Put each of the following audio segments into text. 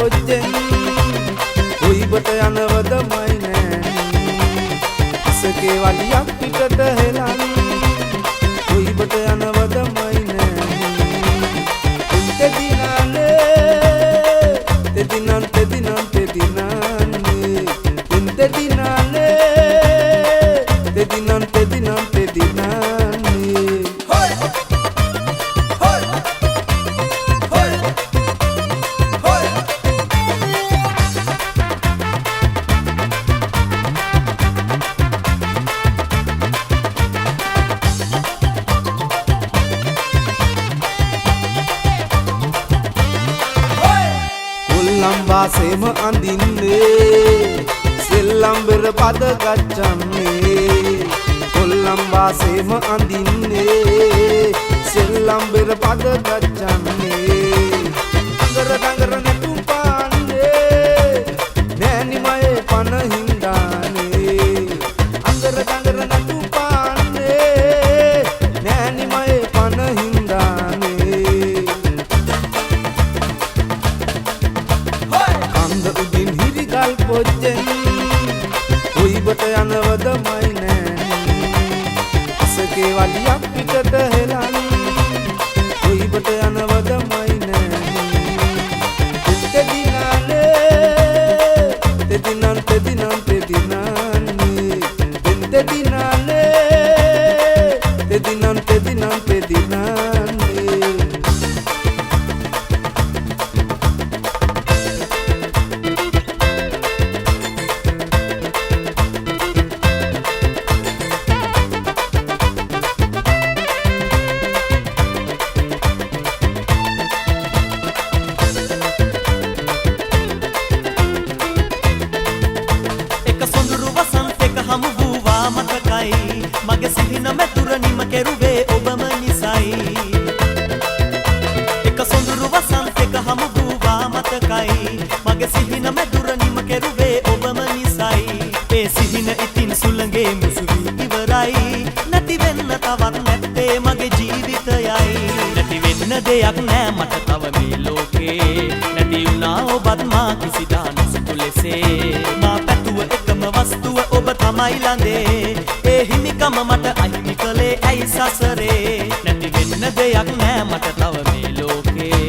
පොච්චෙන් කුයිබට යනවද මයි නෑනී ඉසකේ වලියක් පිටට හෙලන් කුයිබට යනවද මයි නෑනී තෙදිනන් තෙදිනන් තෙදිනන්නේ තෙදිනන්නේ තෙදිනන් තෙදිනන් තෙදිනන්නේ වාසේම අඳින්නේ සෙල්ලම් බෙර පද ගච්ඡන්නේ කොල්ලම් වාසේම අඳින්නේ සෙල්ලම් බෙර පද ගච්ඡන්නේ අඟර දඟර නැතුම් පාන්නේ නෑනිමයේ පන හින්දානේ අඟර දඟර නැතුම් පාන්නේ නෑනිමයේ පන හින්දානේ පොච්චෙන් කුයිබට යනවද මයි නෑනී ඉසකේ වලියක් පිටට හෙලන් කුයිබට යනවද මයි නෑනී තෙදිනන් තෙදිනන් තෙදිනන්නේ තෙදිනන්නේ තෙදිනන් තෙදිනන් තෙදිනන්නේ මගේ සිහින මැතුර නිම කෙරුවේ ඔබම නිසයි එක සොඳුරු වසන්තයක හමු වූවා මතකයි මගේ සිහින මැතුර නිම කෙරුවේ ඔබම නිසයි ඒ සිහින ඉතින් සුළඟේ මුසුවි ඉවරයි නැති වෙන්න තවත් නැත්තේ මගේ ජීවිතයයි නැති වෙන්න දෙයක් නෑ මට තව මේ ලෝකේ නැති වුණා ඔබත් මා කිසිදා නොසිතු ලෙසේ මා පැතුව එකම වස්තුව ඔබ තමයි ළඟේ ඒ හිමිකම මට අහිමි කළේ ඇයි සසරේ නැති වෙන්න දෙයක් නෑ මට තව මේ ලෝකේ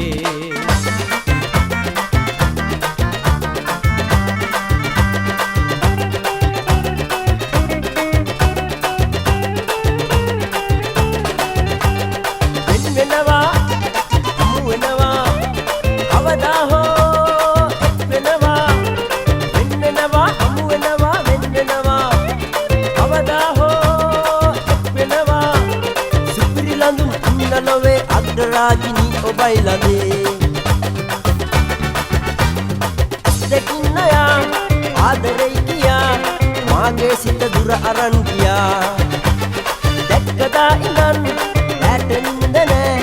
වෙනවා හමු වෙනවා අවදා හෝ එක් වෙනවා වෙන්නවා හමු වෙනවා වෙන්නවා අවදා හෝ එක් වෙනවා සුපිරි ලඳුන් අන්නලොවේ අග්‍රරාජිනී ඔබයි ළඟේ දෙකින් නයා ආදරේ කියා මාගේ සිත දුර අරන් ගියා දැක්කදා ඉඳන් ඇටෙන්ද නෑ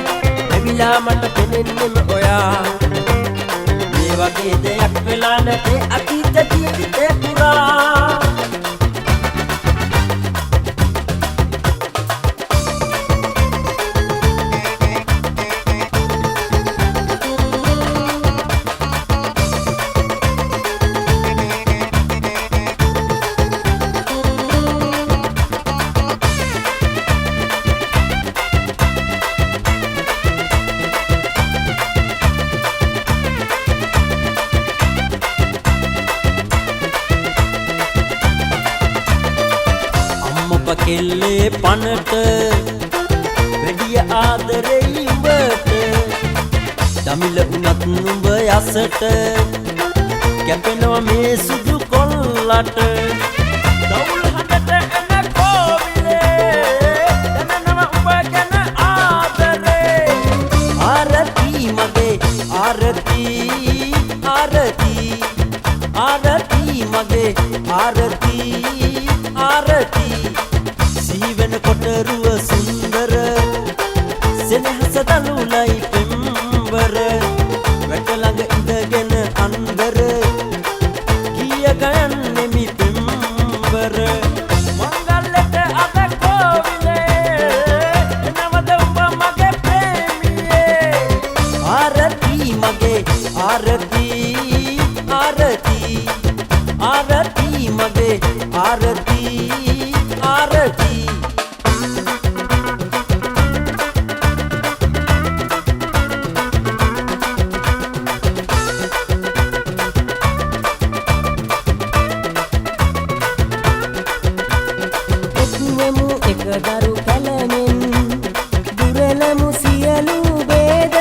ඇවිලා මට පෙනෙන්නෙම ඔයා මේ වගේ දෙයක් වෙලා නැතේ අතීත ජීවිතේ පුරා කෙල්ලේ පනට වැඩිය ආදරෙයි උඹට දමිල උනත් නුඹ යසට කැපෙනවා මේ සුදු කොල්ලට දවුල් හදට එන කෝවිලේ දැනෙනවා උඹ ගැන ආදරේ ආරති මගේ ආරති ආරති ආරති මගේ ආරති ආරති ජීවන කොටරුව සුන්දර සෙනහස දනුලයි පෙම්බර වැට ළඟ ඉඳගෙන අන්දර ගිය ගයන්නෙමි පෙම්බර මංගල්ලෙට අද කෝවිලේ එනවද උඹ මගේ ප්‍රේමියේ ආරති මගේ ආරති ආරටි එක්වෙමු එක දරු කැලමෙන් දුරලමු සියලු වේද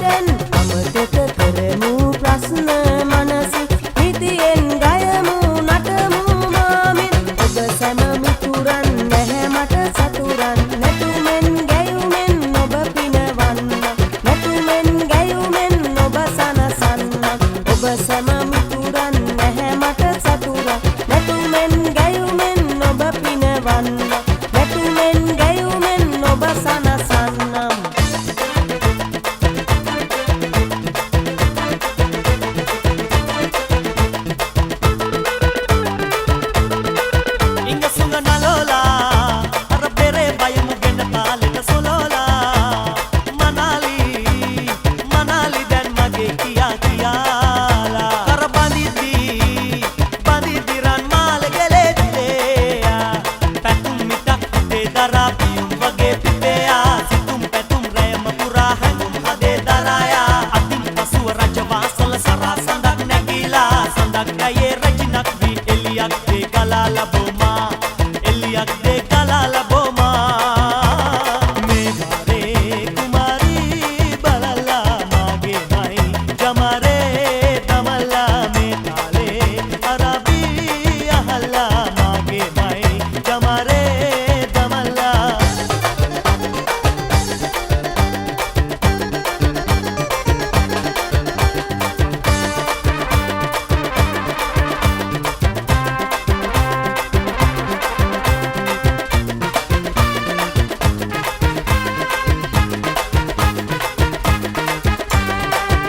දැන් අමතක කරමු ප්‍රශ්න මනසි හිතියෙන් ගයමු නටමු මාමින් ඔබ සැම මිතුරන් නැහැ මට සතුරන් නැතුමෙන් ගැයුමෙන් ඔබ පිනවන්න නැතුමෙන් ගැයුමෙන් ඔබ සනසන්න ඔබ සැම මිතුරන් නැහැ මට සතුරන් නැතුමෙන් ගැයුමෙන් ඔබ පිනවන්න නැතුමෙන් ගැයුමෙන් ඔබ සනසන්නම් Inga sunga nalola arabere baymu genda paleta solola manali manali dan mage kiya kiyala karabandidi bandidi ran mal geledeya patum mitak te darapiyum wage pipeya situm patum rema pura hangum hade daraya atim pasuwa rajawasal sara sandak nagila sandak gaye rajinak vi eliyak te galala boma eliyak de galala boma megare kumari balala mage mai jamare tamalla metale arabi ahalla mage mai jamare tamalla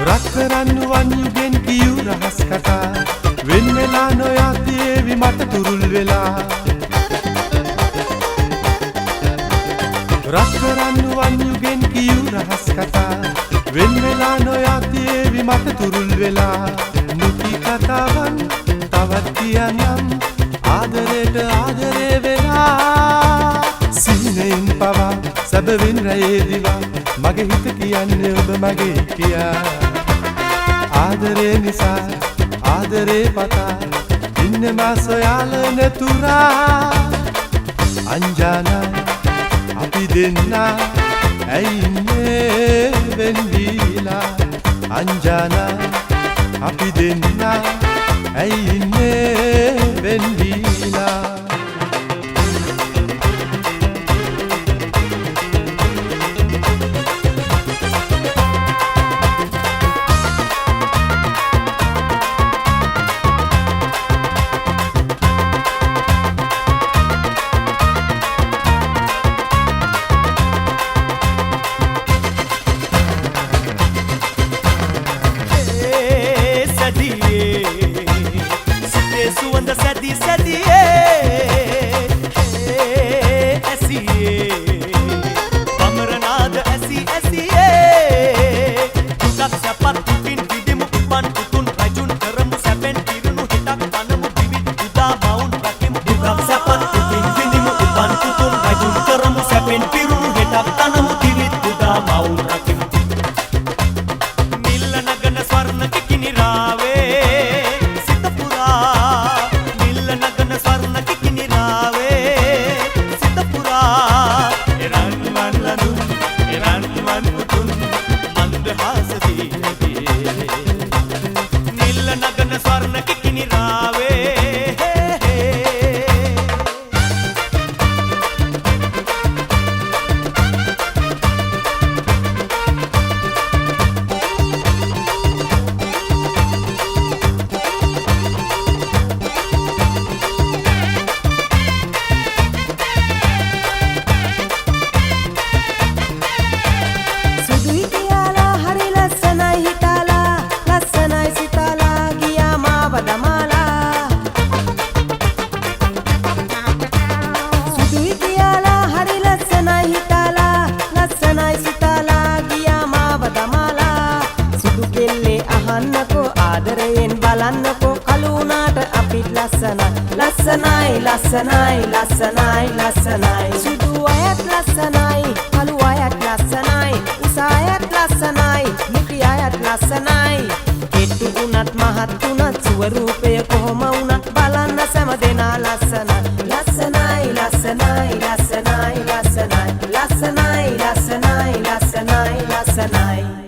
රත්තරන් වන්යුගෙන් කියූ රහස් කතා වෙන් වෙලා නොයතියේවි මට තුරුල් වෙලා රත්තරන් වන්යුගෙන් කියූ රහස් කතා වෙන් වෙලා නොයතියේවි මට තුරුල් වෙලා නුති කතාවන් තවත් කියන්නම් ආදරයට ආදරේ වෙලා සීනෙන් පවා සැබවින් රැයේ දිවා මගේ හිත කියන්නේ ඔබ මගේ කියා ආදරේ නිසා ආදරේ පතා ඉන්නවා සොයාල නැතුරා අංජානා අපි දෙන්නා ඇයි ඉන්නේ වෙන් වීලා අංජානා අපි දෙන්නා ඇයි ඉන්නේ වෙන් වීලා sadi suwanda sadi sadi ලස්සනයි ලස්සනයි ලස්සනයි ලස්සනයි සුදු අයත් ලස්සනයි කළු අයත් ලස්සනයි උස අයත් ලස්සනයි නිකි අයත් ලස්සනයි කෙටු උනත් මහත් උනත් ස්වරූපය කොහොම උනත් බලන්න සෑම දෙනා ලස්සනයි ලස්සනයි ලස්සනයි ලස්සනයි ලස්සනයි ලස්සනයි ලස්සනයි ලස්සනයි ලස්සනයි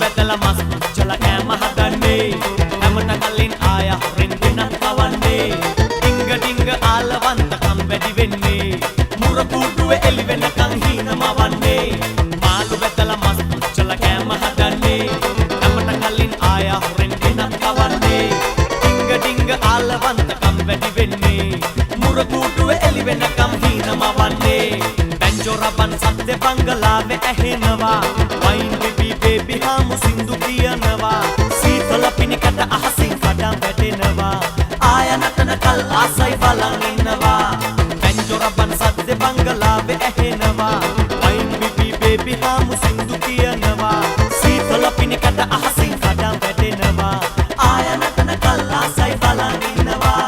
බැදලා මස් පුච්චලා කෑම හදන්නේ හැමත කලින් ආය හොරෙන් ගෙනත් කවන්නේ ඩිංග ඩිංග ආලවන්තකම් වැඩි වෙන්නේ මුර කූඩුවේ එලි වෙනකන් හීනමවන්නේ මාළු බැදලා මස් පුච්චලා කෑම හදන්නේ හැමත කලින් ආය හොරෙන් ගෙනත් කවන්නේ ඩිංග ඩිංග ආලවන්තකම් වැඩි වෙන්නේ මුර කූඩුවේ එලි වෙනකන් හීනමවන්නේ බැන්ජෝ රබන් සද්ද බංගලාවේ ඇහෙනවා වයින් බේබි හාමු සින්දු කියනවා සීතල පිනිකට අහසින් කඩම් වැටෙනවා ආය නටන කල් ආසයි බලන් ඉන්නවා බැන්ජෝ රබන් සද්ද බංගලාවේ ඇහෙනවා වයින් බේබි හාමු සින්දු කියනවා සීතල පිනිකට අහසින් කඩම් වැටෙනවා ආය නටන කල් ආසයි බලන් ඉන්නවා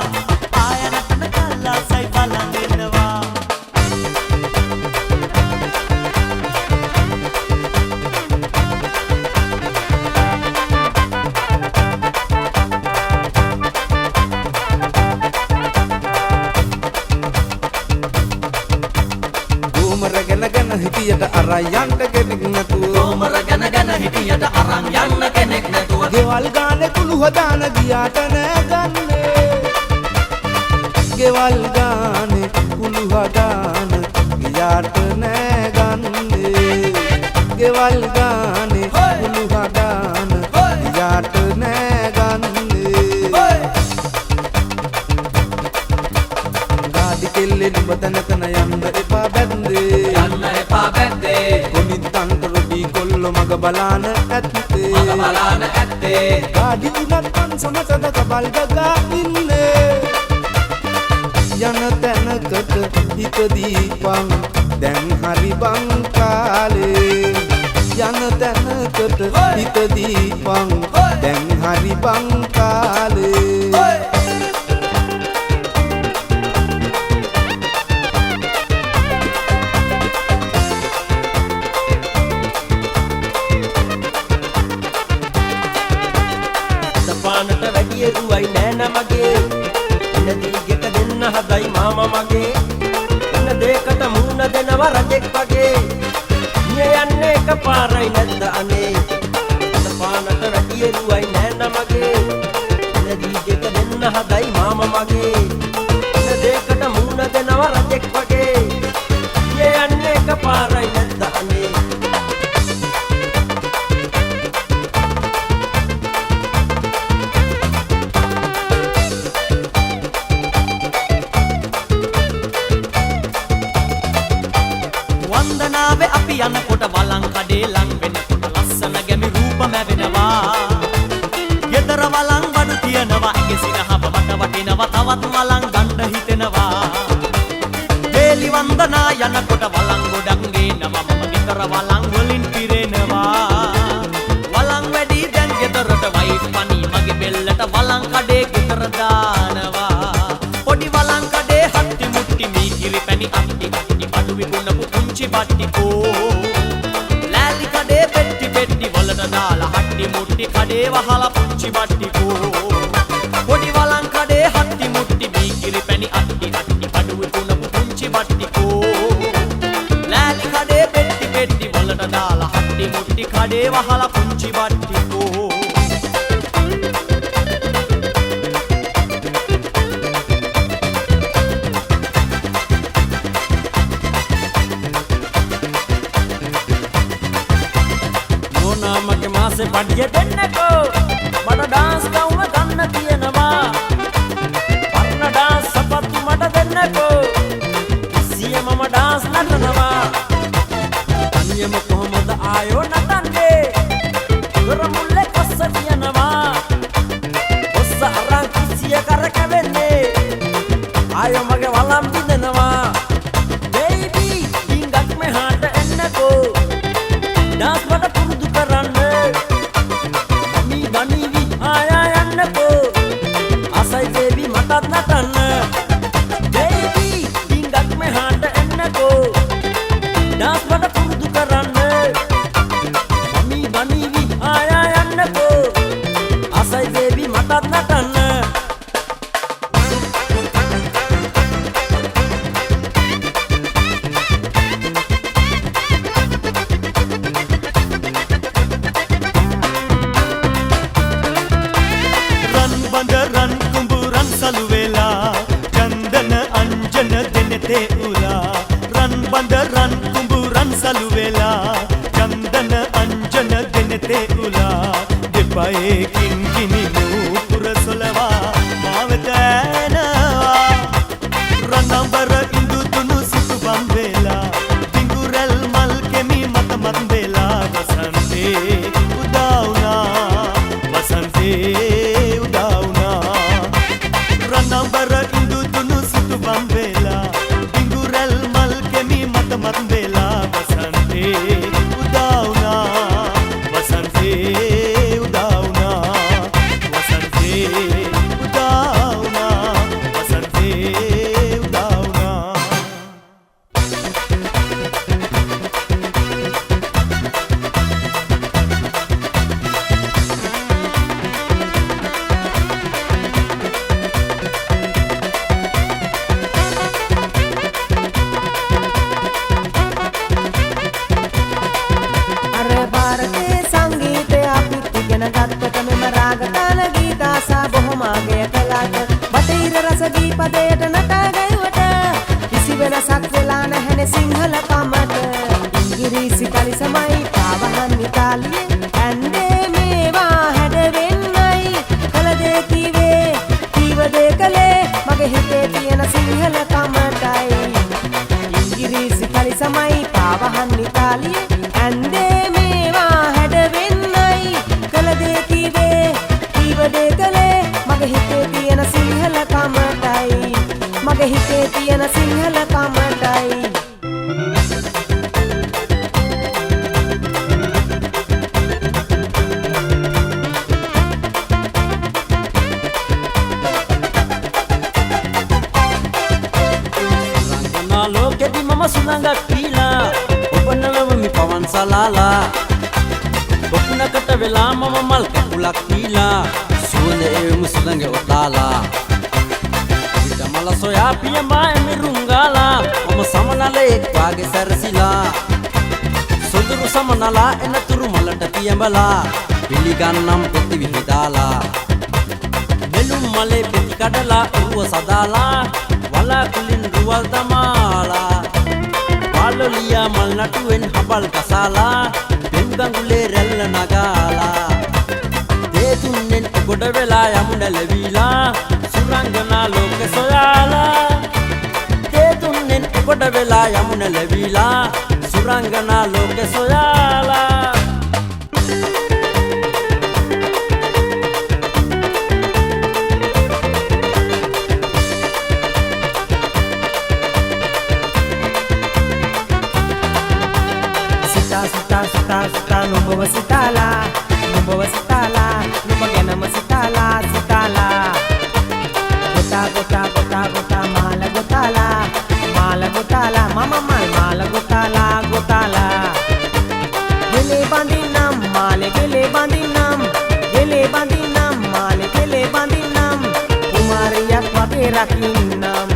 ආය නටන කල් ආසයි බලන් ඉන්නවා හිටියට අරන් යන්න කෙනෙක් නැතුව කොමර ගැන හිටියට අරන් යන්න කෙනෙක් නැතුව ගෙවල් ගානේ කුළු හදාන ගියාට නෑ ගන්නේ ගෙවල් ගානේ කුළු හදාන ගියාට නෑ ගන්නේ ගෙවල් ගානේ කුළු හදාන ගියාට නෑ ගන්නේ ගාඩි කෙල්ලේ නුඹ තනතන යන්න එපා බැන්දේ මග බලාන ඇත්තේ ගාඩි උනත් පන් සමසද කබල් ගගා ඉන්නේ යන තැනකට හිත දීපන් දැන් හරි බං කාලේ යන තැනකට හිත දීපන් දැන් හරි බං කාලේ පානට වැඩිය රුවයි නෑන මගේ එන දීගෙට දෙන්න හදයි මාමා මගේ එන දෙකට මූණ දෙනවා රජෙක් වගේ මිය යන්නේ එකපාරයි නැද්ද අනේ පානට වැඩිය රුවයි නෑන මගේ එන දීගෙට දෙන්න හදයි මාමා මගේ එන දෙකට මූණ දෙනවා රජෙක් වගේ මිය යන්නේ එකපාරයි නැද්ද අනේ වන්දනාවේ අපි යනකොට වලං කඩේ ලං වෙනකොට ලස්සන ගැමි රූප මැවෙනවා ගෙදර වලං බඩු තියනවා ඇගේ සිනහව මට වටිනවා තවත් වලං ගන්න හිතෙනවා වේලි වන්දනා යනකොට වලං ගොඩක් ගේනවා මම ගෙදර වලං වලින් පිරෙනවා වලං වැඩි දැන් ගෙදරට වයිෆ් පනි මගේ බෙල්ලට වලං කඩේ ගෙදර දානවා පොඩි වලං කඩේ හත්ති මුට්ටි මීකිරි පැණි අට්ටි බඩු විකුණපු පුංචි බට්ටිකෝ ලෑලි කඩේ පෙට්ටි පෙට්ටි වලට දාලා හට්ටි මුට්ටි කඩේ වහලා පුංචි බට්ටිකෝ පොඩි වලං කඩේ හත්ති මුට්ටි මීකිරි පැණි අට්ටි බඩු විකුණපු පුංචි බට්ටිකෝ ලෑලි කඩේ පෙට්ටි පෙට්ටි වලට දාලා හට්ටි මුට්ටි කඩේ වහලා පුංචි බට්ටිකෝ මගේ මාසේ පඩිය දෙන්නකෝ මට ඩාන්ස් කවුම ගන්න තියෙනවා එන්නකෝ සිය මම ඩාන්ස් නටනවා අනියම කොහොමද ආයෝ නටන්නේ දොරමුල්ලේ කොස්ස තියනවා කොස්ස අරන් කිසිය කරකැවෙන්නේ ආයෝ මගේ වලම් බිඳනවා බේබි ඩිංගක් මෙහාට එන්නකෝ ඩාන්ස් වල පුරුදු කරන්න බනීවි ආයා යන්නකෝ අසයි බේබි මටත් නටන්න බේබි ඩිංගක් මෙහාට එන්නකෝ ඩාන්ස් වල පුරුදු කරන්න බනීවි ආයා යන්නකෝ අසයි බේබි මටත් නටන්න රන් කුඹුරන් සලු වෙලා චන්දන අංජන දෙනතේ උලා රන් බඳ රන් කුඹුරන් සලු වෙලා චන්දන අංජන දෙනතේ උලා දෙපයේ කින් කිනි නූපුර සොලවා මාවත ඇනවා රණඹර ඉඳු තුනු සිටු බම් වෙලා පිඟුරල් මල් කෙමි මත මත් වෙලා වසන්තේ උදා වුණා වසන්තේ රණඹර ඉඳු තුනු සිටු බම් වෙලා පිඟුරල් මල් කෙමි මත මත් වෙලා වසන්තේ උදා වුණා වසන්තේ උදා වුණා වසන්තේ උදා වුණා වසන්තේ උදා වුණා පදයට නටා ගයුවට කිසි වෙනසක් වෙලා නැහැනේ සිංහල කමට ඉංග්‍රීසි කලිසමයි පාවහන් ඉතාලියේ ඇන්දේ මේවා හැඩවෙන්නයි කල දේ කීවේ කීව දේ කලේ මගේ හිතේ තියෙන සිංහල කමටයි ඉංග්‍රීසි කලිසමයි පාවහන් ඉතාලියේ ඇන්දේ මේවා හැඩවෙන්නයි කල දේ කීවේ කීව දේ කලේ මගේ හිතේ තියෙන සිංහල කමටයි මගේ හිතේ තියෙන සිංහල කමටයි රංගනා ලෝකෙදි මම සුළඟක් පීලා ඔබ නලවමි පවන් සලාලා බොකුණකට වෙලා මම මල් කැකුලක් පීලා සුවඳ එවමු සුළඟ ඔතාලා මල සොයා පියමා එමිරුංගාලා මම සමනලෙක් වාගේ සැරසිලා සොඳුරු සමනලා එනතුරු මලට පියඹලා පිළිගන්නම් පෙති විහිදාලා නෙළුම් මලේ පෙති කඩලා උරුව සදාලා වලාකුලින් රුවල් දමාලා පාලොලියා මල් නටුවෙන් හබල් කසාලා පෙම් ගඟුලේ රැල්ල නගාලා තේතුන්නෙන් ගොඩ වෙලා යමු නැලවිලා සුරංගනා ලෝකෙ සොයාලා තේතුන්නෙන් ගොඩ වෙලා යමු නැලවිලා සුරංගනා ලෝකෙ සොයාලා සිතා නුඹව සිතාලා නුඹව සිතාලා නුඹ ගැනම සිතාලා සිතාලා ගොතා ගොතා ගොතා ගොතා මාල ගොතාලා මාල ගොතාලා මම මල් මාල ගොතාලා ගොතාලා ගෙලේ බඳින්නම් මාලේ ගෙලේ බඳින්නම් ගෙලේ බඳින්නම් මාලේ ගෙලේ බඳින්නම් කුමාරියක් වගේ රකින්නම්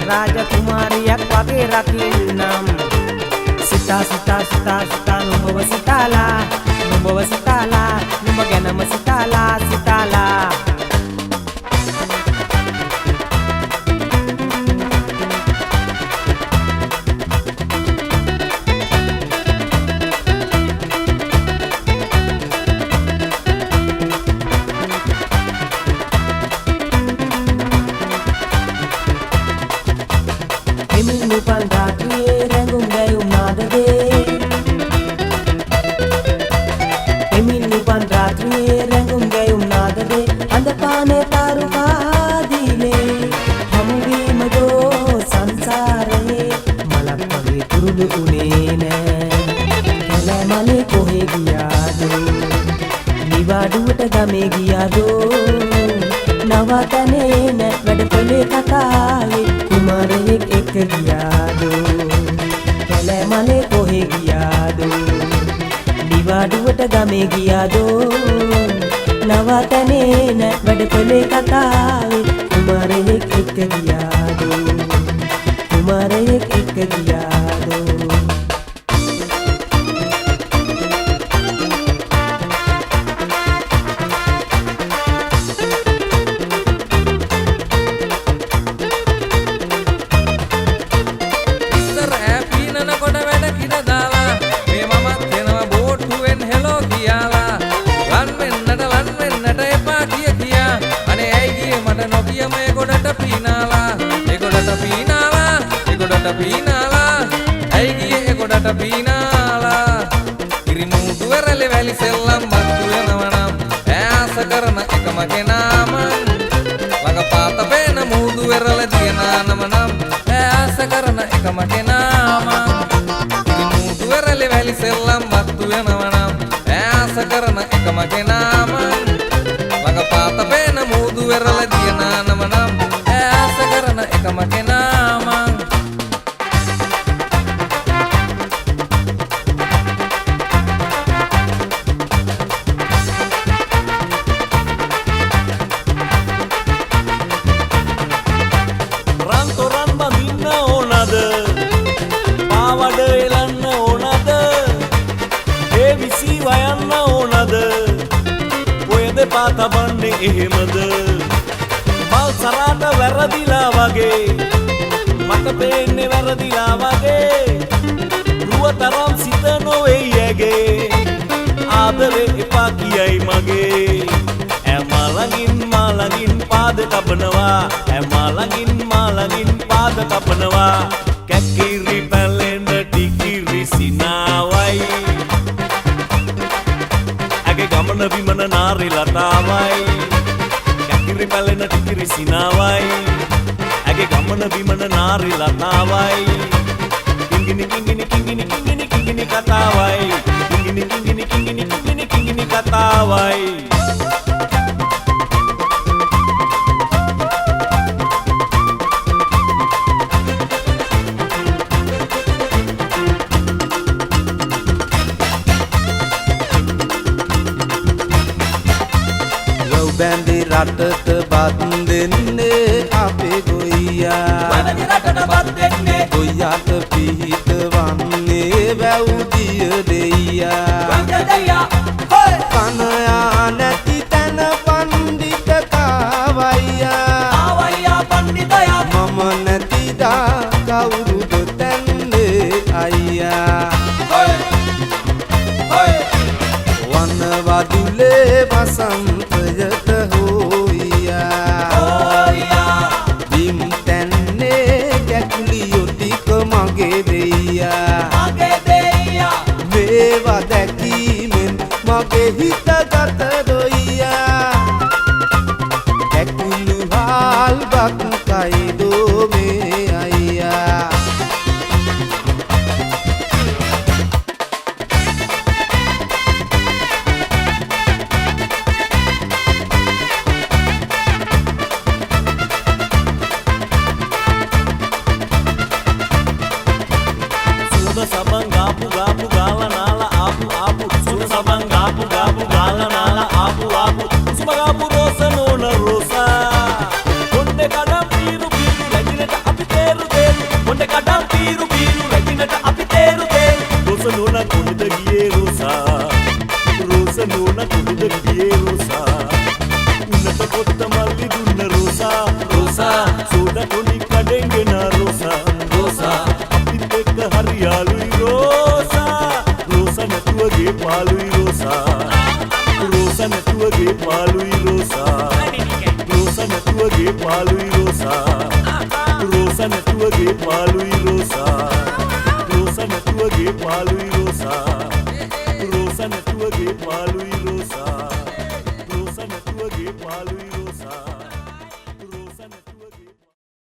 රාජ කුමාරියක් වගේ රකින්නම් සිතා නුඹව සිතාලා නුඹව සිතාලා නුඹ ගැනම සිතාලා සිතාලා උපන් රාත්‍රියේ රැඟුම් ගැයුම් නාදදේ එමින් උපන් රාත්‍රියේ රැඟුම් ගැයුම් නාදදේ අඳපානේ තාරුකාදීනේ හමුවීම දෝ සංසාරයේ මලක් වගේ තුරුළු උනේ නෑ කැලෑමලේ කොහේ ගියාදෝ නිවාඩුවට ගමේ ගියාදෝ නවතනේ නෑ වැඩපොලේ කතාවේ කුමාරයෙක් එක්ක ගියාදෝ කැලෑමලේ කොහේ ගියාදෝ නිවාඩුවට ගමේ ගියාදෝ නවතනේ නෑ වැඩපොලේ කතාවේ කුමාරයෙක් එක්ක ගියාදෝ කුමාරයෙක් එක්ක ගියාදෝ පීනාලා ඉරිමුතු වෙරළේ වැලි සෙල්ලම් බත්තු වෙනවනම් ඈස කරන එකම කෙනාම ළඟ පාත පේන මුදු වෙරළ දියනානම නම් ඈස කරන එකම කෙනාම ඉරිමුතු වෙරළේ වැලි සෙල්ලම් බත්තු වෙනවනම් ඈස කරන එකම කෙනාම ළඟ පාත පේන මුදු වෙරළ දියනානම නම් ඈස කරන එකම කෙනාම තබන්නේ එහෙමද මල් සරාට වැරදිලා වගේ මට පේන්නේ වැරදිලා වගේ රුව තරම් සිත නොවේ යගේ ආදරේ එපා කියයි මගේ මලගින් පාද තබනවා මලගින් පාද තබනවා කැකිරි පැලෙන්න ටිකිරි සිනාවයි ගමන විමන නාරි ලතාවයි කැකිරි පැලෙන ටිකිරි සිනාවයි ඇගේ ගමන විමන නාරි ලතාවයි කිංගිනි කතාවයි කිංගිනි කතාවයි බැඳි රටට බත් දෙන්නේ අපේ ගොයියා ගොයියාට පිහිට වන්නේ වැව්දිය දෙයියා කනයා නැති තැන පණ්ඩිත කාවයියා මම නැතිදා කවුරුද තැන්නේ අයියා වනවදුලේ වසන්තයට හෝයියා බිම් තැන්නේ කැකුලියෝ ටික මගේ දෙයියා මේවා දැකීමෙන් මගේ හිත ගත දොයියා කැකුළු හාල්බක් කයිදෝ මේ අයියා Rosa, natuage palui rosa. Rosa නැතුවගේ පාළුයි Rosa Rosa නැතුවගේ පාළුයි Rosa Rosa නැතුවගේ පාළුයි Rosa Rosa නැතුවගේ පාළුයි